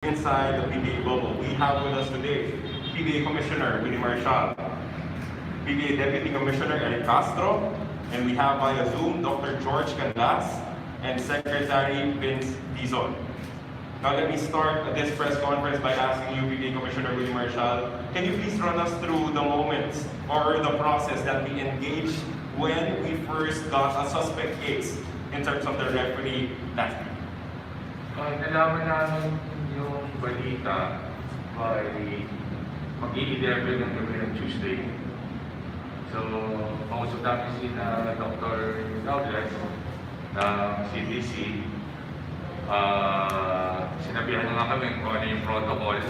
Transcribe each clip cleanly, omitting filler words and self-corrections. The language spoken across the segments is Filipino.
inside the PBA bubble. We have with us today PBA Commissioner Willie Marshall, PBA Deputy Commissioner Eric Castro, and we have via Zoom Dr. George Canlas and Secretary Vince Dizon. Now let me start this press conference by asking you, PBA Commissioner Willie Marshall, can you please run us through the moments or the process that we engaged when we first got a suspect case in terms of the referee last week? Nalaman namin yung balita by mag-i-11 ng gabi ng Tuesday. So, kausap namin si Dr. Douglas ng CDC. Sinabihan na nga kami kung ano yung protocol.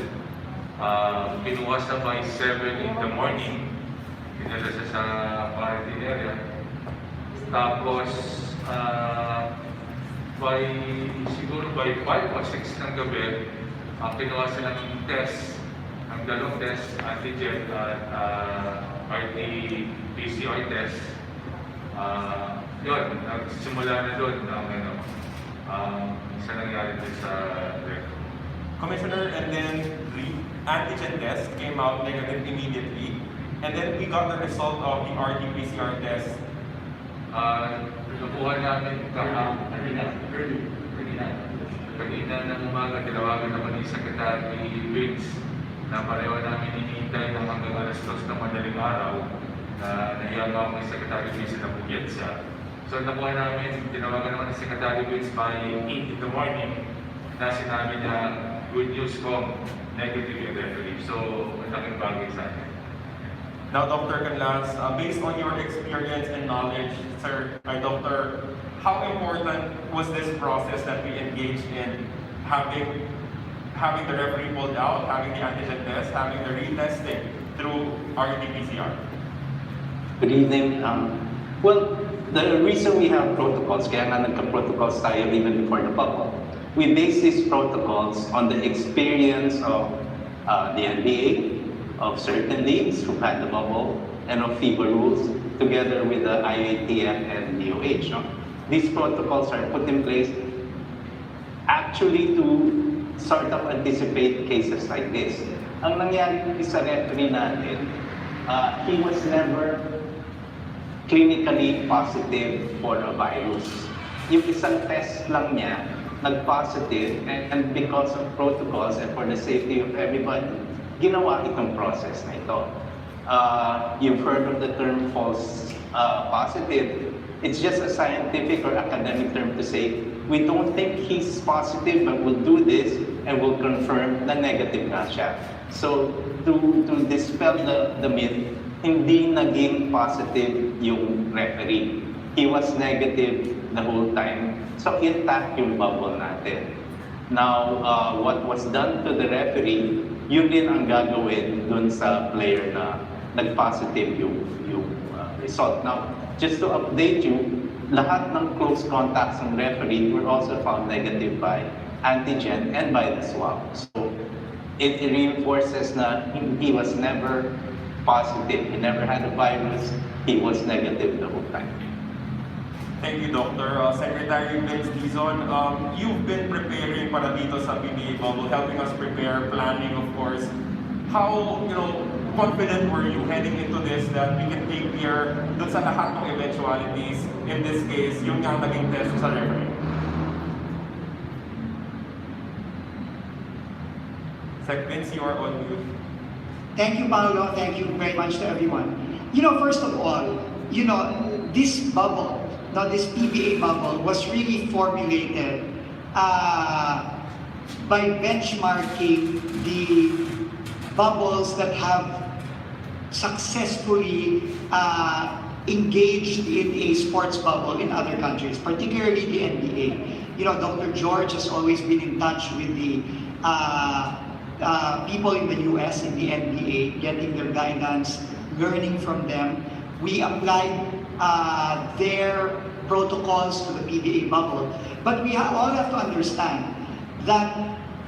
Pinuha sa by 7 in the morning. Dinala siya sa quarantine area. Tapos, siguro by 5 o 6 ng gabi, kinuha sila ng test, ang dalawang test, antigen at RT-PCR test. Yun, nagsimula na doon ng isa nangyari din sa record. Commissioner, and then the antigen test came out negative immediately, and then we got the result of the RT-PCR test. Nakuha namin kanina ng umaga, tinawagan naman ni Secretary Vince na pareho namin hinihintay ng hanggang alas 2 ng madaling araw na nahiyaga ako ni Secretary Vince na bugyan siya. So nakuha namin, tinawagan naman ni Secretary Vince by 8 in the morning na sinabi niya, good news kong negative yung referee. So, malaking bagay sa akin. Now, Dr. Canlas, based on your experience and knowledge, sir, Doctor, how important was this process that we engaged in having the referee pulled out, having the antigen test, having the retesting through RT-PCR? Good evening. Well, the reason we have protocols, kaya nga nagka-protocols tayo even before the bubble, we base these protocols on the experience of the NBA, of certain leagues who've had the bubble, and of FIBA rules, together with the IATF and DOH. No? These protocols are put in place actually to sort of anticipate cases like this. Ang nangyari sa referee natin, he was never clinically positive for a virus. Yung isang test lang niya, nag-positive, and because of protocols and for the safety of everybody, ginawa itong process na ito. You've heard of the term false positive. It's just a scientific or academic term to say, we don't think he's positive, but we'll do this and we'll confirm na negative na siya. So, to dispel the myth, hindi naging positive yung referee. He was negative the whole time. So, intact yung bubble natin. Now, what was done to the referee, yun din ang gagawin dun sa player na nag-positive yung result. Now, just to update you, lahat ng close contacts ng referee were also found negative by antigen and by the swab. So, it reinforces na he was never positive. He never had a virus. He was negative the whole time. Thank you, Doctor. Secretary Vince Dizon, you've been preparing para dito sa PBA Bubble, helping us prepare, planning, of course. How, confident were you heading into this that we can take care dun sa lahat ng eventualities, in this case, yung nga naging test sa referee? Sec Vince, you are on mute. Thank you, Paolo. Thank you very much to everyone. First of all, this bubble, this PBA bubble was really formulated by benchmarking the bubbles that have successfully engaged in a sports bubble in other countries, particularly the NBA. Dr. George has always been in touch with the people in the US, in the NBA, getting their guidance, learning from them. We applied their protocols to the PBA bubble. But we all have to understand that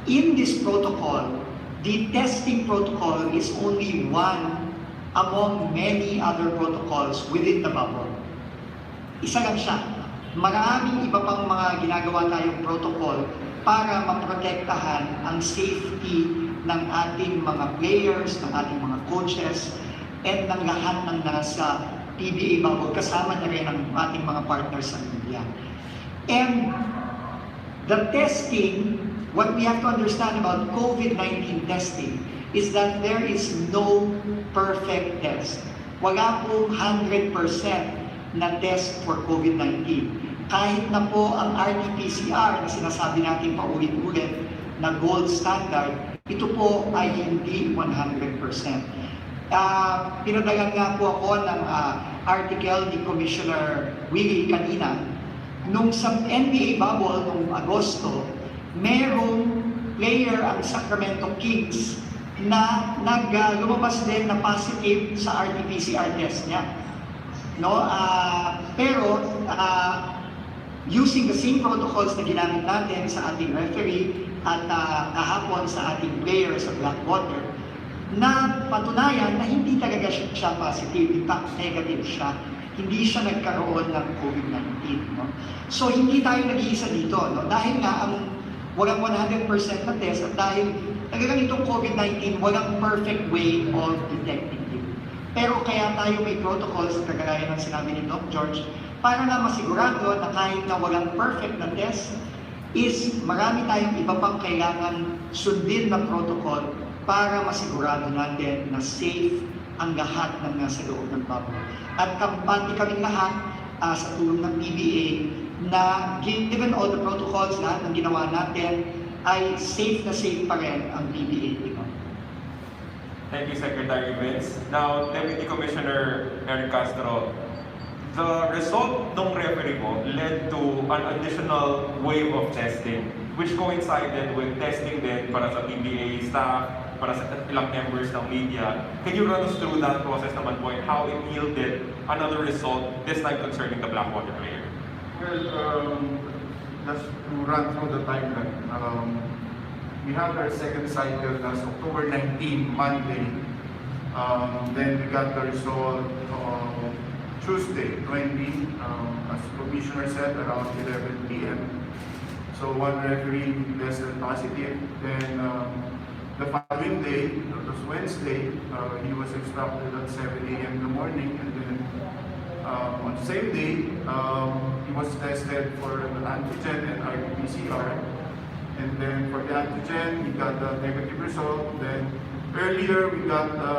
in this protocol, the testing protocol is only one among many other protocols within the bubble. Isa lang siya. Maraming iba pang mga ginagawa tayong protocol para maprotektahan ang safety ng ating mga players, ng ating mga coaches, and ng lahat ng nasa PBA Bubble, kasama na rin ang ating mga partners sa media. And the testing, what we have to understand about COVID-19 testing is that there is no perfect test. Wala pong 100% na test for COVID-19. Kahit na po ang RT-PCR na sinasabi natin paulit-ulit na gold standard, ito po ay hindi 100%. Pinadalan nga po ako ng article ni Commissioner Willie kanina. Nung sa NBA Bubble, nung Agosto, merong player ang Sacramento Kings na lumabas din na positive sa RT-PCR test niya. No? Pero using the same protocols na ginamit natin sa ating referee at kahapon sa ating player sa Blackwater, na patunayan na hindi talaga siya positive, in fact negative siya. Hindi siya nagkaroon ng COVID-19. No? So hindi tayo nag-iisa dito, no? Dahil nga ang walang 100% na test at dahil talagang itong COVID-19 walang perfect way of detecting it. Pero kaya tayo may protocols kagaya ng sinabi ni Doc George para na masigurado na kahit na walang perfect na test is marami tayong iba pang kailangan sundin na protocol para masigurado natin na safe ang lahat ng nasa loob ng bubble. At kampante kaming lahat sa tulong ng PBA na given all the protocols, lahat ng ginawa natin ay safe na safe pa rin ang PBA. Thank you, Secretary Vince. Now, Deputy Commissioner Eric Castro, the result ng referee mo led to an additional wave of testing, which coincided with testing din para sa PBA staff, para sa ilang members ng media. Can you run us through that process naman po and how it yielded another result, this time concerning the Blackwater player? Well, just to run through the timeline, we had our second cycle last October 19, Monday. Then we got the result Tuesday, 20, as Commissioner said, around 11 p.m. So one referee tested positive. Then the following day, it was Wednesday, he was instructed at 7 a.m. in the morning, and then on the same day, he was tested for an antigen and RT-PCR. And then for the antigen, he got the negative result. Then earlier, we got the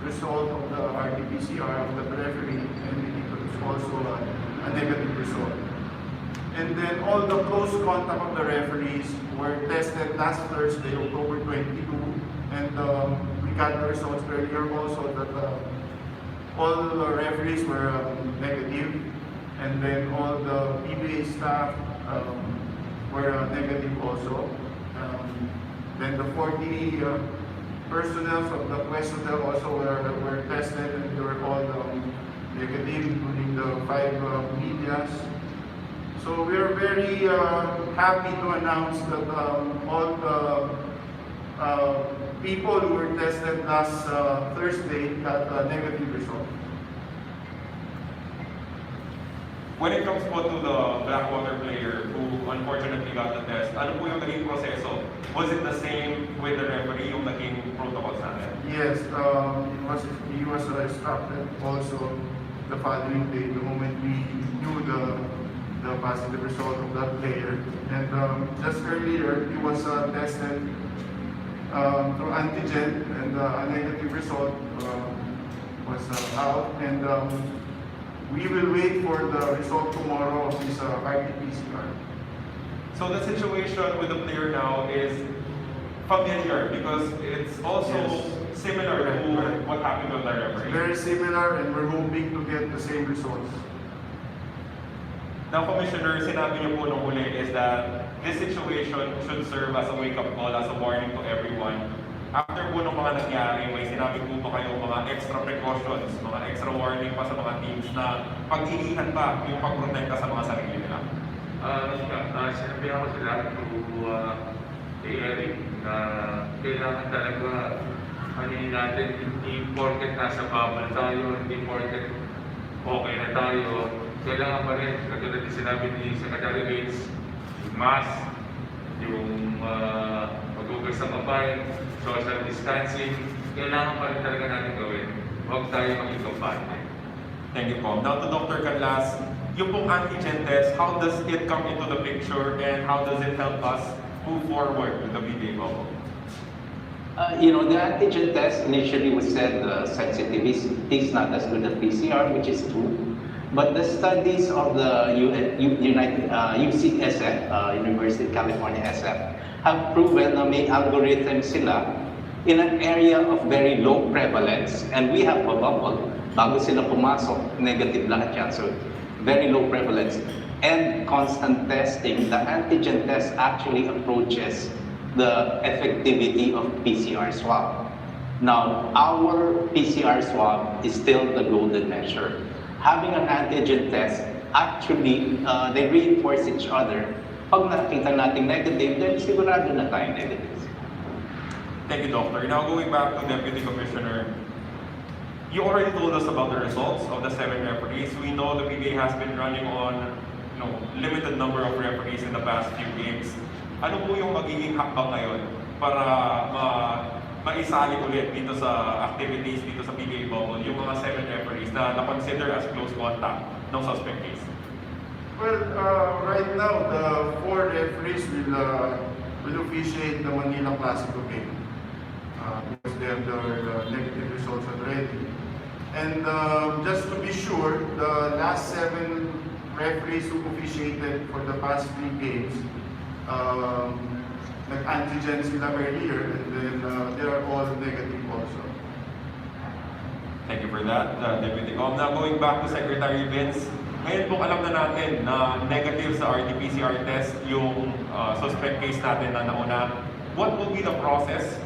result of the RT-PCR of the referee, and it was also a negative result. And then all the close contact of the referees were tested last Thursday, October 22, and we got the results earlier also that all the referees were negative, and then all the PBA staff were negative also. Then the 40 personnel of the Quest Hotel also were tested, and they were all negative, including the 5 medias. So we are very happy to announce that all the people who were tested last Thursday got a negative result. When it comes po to the Blackwater player who unfortunately got the test, ano po yung naging proseso? Was it the same with the referee, yung naging protocols natin? Yes, he was instructed also the following day, the moment we knew the positive result of that player. And just earlier, he was tested through antigen, and a negative result was out. And we will wait for the result tomorrow of his RT-PCR. So the situation with the player now is familiar because it's also similar to what happened with the referee. Very similar, and we're hoping to get the same results. Now, Commissioner, sinabi niyo po nung huli is that this situation should serve as a wake-up call, as a warning to everyone. After po nung mga nangyari, may sinabi po ba kayo mga extra precautions, mga extra warning pa sa mga teams na pag-inihan pa yung pagprotekta sa mga sarili nila? Sinabi ako sila kay Eric na kailangan talaga natin, hindi porket nasa bubble tayo, hindi porket okay na tayo, kailangan pa rin, katulad din sinabi ni Secretary Gates, yung mask, di maghugas sa kamay, social distancing, kailangan pa rin talaga natin gawin. Huwag tayo maging kampante. Thank you po. Now to Dr. Canlas, yung pong antigen test, how does it come into the picture and how does it help us move forward with the PBA bubble? The antigen test initially was said the sensitivity is not as good as PCR, which is true. But the studies of the UCSF, University of California SF, have proven na may algorithm sila in an area of very low prevalence. And we have a bubble, bago sila pumasok, negative lahat yan. So very low prevalence and constant testing. The antigen test actually approaches the effectivity of PCR swab. Now, our PCR swab is still the golden measure. Having an antigen test, actually, they reinforce each other. Pag nakita natin negative, then sigurado na tayo negative. Thank you, Doctor. Now going back to Deputy Commissioner, you already told us about the results of the 7 referees. We know the PBA has been running on limited number of referees in the past few games. Ano po yung magiging hakbang ngayon para maisali ulit dito sa activities dito sa PBA Bubble yung mga 7 referees na na-consider as close contact ng suspect case? Well, right now, the 4 referees will officiate the Manila Classico game because they have their negative results already. And just to be sure, the last 7 referees who officiated for the past 3 games, nag-antigen sila earlier, and then they are all negative also. Thank you for that, Deputy Com. Now going back to Secretary Vince, ngayon po alam na natin na negative sa RT-PCR test yung suspect case natin na nauna. What will be the process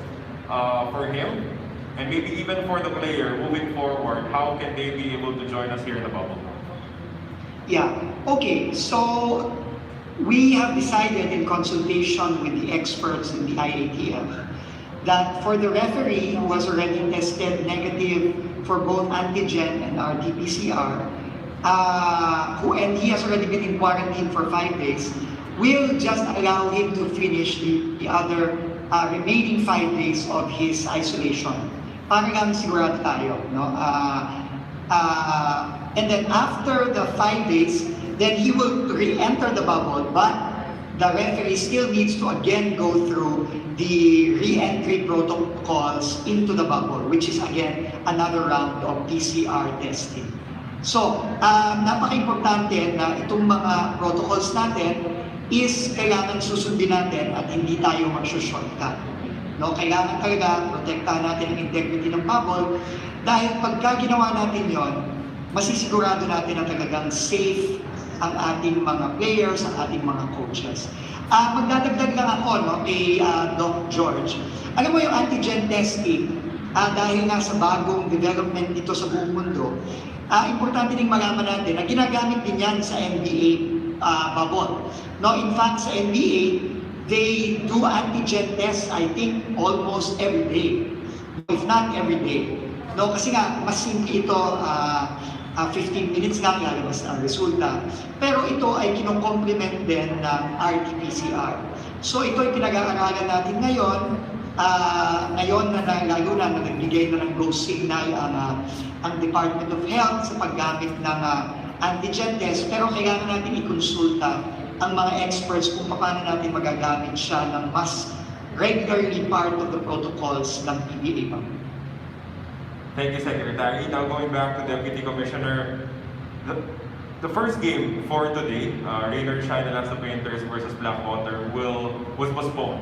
for him and maybe even for the player moving forward? How can they be able to join us here in the bubble? Yeah, okay, so we have decided in consultation with the experts in the IATF that for the referee who has already tested negative for both antigen and RT-PCR, and he has already been in quarantine for 5 days, we'll just allow him to finish the other remaining 5 days of his isolation. Para lang sigurado tayo, no? And then after the 5 days, then he will re-enter the bubble, but the referee still needs to again go through the re-entry protocols into the bubble, which is again another round of PCR testing. So, napaka-importante na itong mga protocols natin is kailangan susundin natin at hindi tayo mag-shortcut. No, kailangan talaga protektahan natin ang integrity ng bubble dahil pagka ginawa natin yon, masisigurado natin na talagang safe ang ating mga players, ang ating mga coaches. Magdadagdag lang ako kay Doc George. Alam mo yung antigen testing, dahil nga sa bagong development dito sa buong mundo, importante ding malaman natin na ginagamit din yan sa NBA bubble. No, in fact, sa NBA, they do antigen tests, I think, almost every day, if not every day. No, kasi nga, mas simple ito, 15 minutes lang lalabas ang resulta. Pero ito ay kino-complement din ng RT-PCR. So ito ay pinag-aaralan natin ngayon. Ngayon na lalo na nagbigay na ng go signal ang Department of Health sa paggamit ng antigen test. Pero kailangan natin i-consulta ang mga experts kung paano natin magagamit siya ng mas regularly part of the protocols ng PBA Bubble. Thank you, Secretary. Now going back to Deputy Commissioner, the first game for today, Rainier Shine and Lanza Painters versus Blackwater was postponed.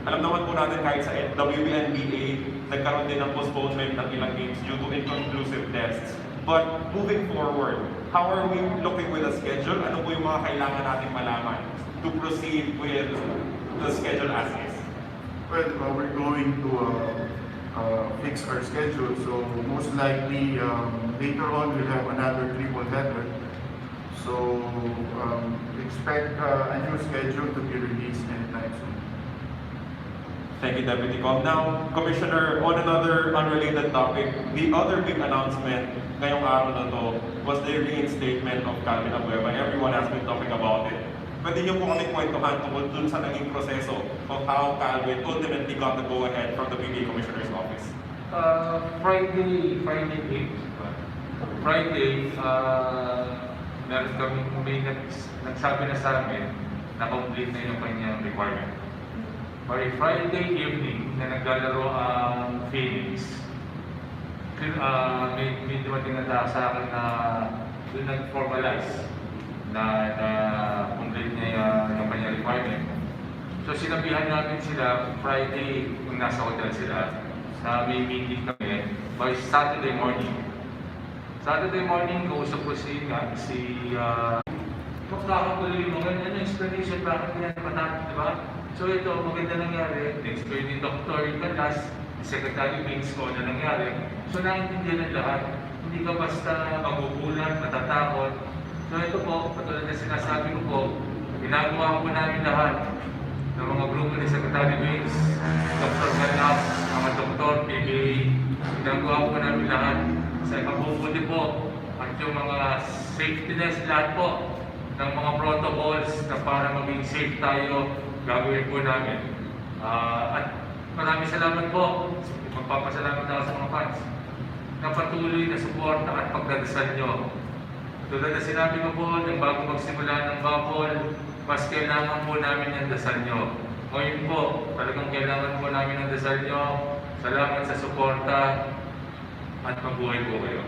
Alam naman po natin kahit sa WNBA, nagkaroon din ng postponement ng ilang games due to inconclusive tests. But moving forward, how are we looking with the schedule? Ano po yung mga kailangan nating malaman to proceed with the schedule as is? Well, we're going to fix our schedule, so most likely later on we'll have another triple header. So expect a new schedule to be released anytime soon. Thank you, Deputy Com. Now, Commissioner, on another unrelated topic, the other big announcement ngayong araw na to was the reinstatement of Calvin Abueva. Everyone has been talking about it. Pwede niyo po kami kwentuhan tungkol dun sa naging proseso of how Calvin ultimately got the go-ahead from the PBA Commissioner's Office. Friday 8. Friday, meron kami, may nagsabi na sa amin na complete na yung kanyang requirement. By Friday evening na naglalaro ang Phoenix, may dumating na sa akin na doon nag-formalize na complete niya yung kanyang requirement. So sinabihan namin sila Friday kung nasa hotel sila na may meeting kami by Saturday morning. Saturday morning, kausap ko si magkakaguloy mo, ganyan yung explanation bakit yan patapos, di ba? So ito, maganda nangyari. Next ko yung Dr. Kalas, Secretary Vince ko na nangyari. So naiintindihan ng lahat. Hindi ka basta magugulat, matatakot. So ito po, patulad na sinasabi ko po, ginagawa po namin lahat ng mga grupo ni Secretary Vince, Dr. Kalas, mga doktor, PBA, ginagawa po namin lahat sa ikabubuti po at yung mga safety nets lahat po ng mga protocols na para maging safe tayo, gagawin po namin. At maraming salamat po. Magpapasalamat ako sa mga fans na patuloy na suporta at pagdadasal nyo. Tulad na sinabi ko po, nang bago magsimula ng bubble, mas kailangan po namin ang dasal nyo. Ngayon po, talagang kailangan po namin ang dasal nyo. Salamat sa suporta at mabuhay po kayo.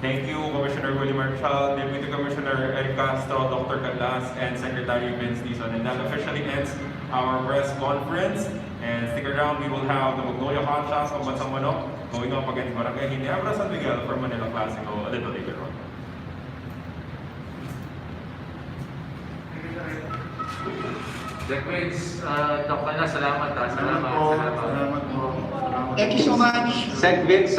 Thank you, Commissioner Willie Marshall, Deputy Commissioner Eric Castro, Dr. Canlas, and Secretary Vince Dizon. And that officially ends our press conference. And stick around, we will have the Magnolia Hot Shots of Bansang Manok going up against Barangay Ginebra San Miguel for Manila Clasico a little later on. Jack Vince, Dr. Canlas, salamat. Salamat. Salamat po. Thank you so much. Sec Vince,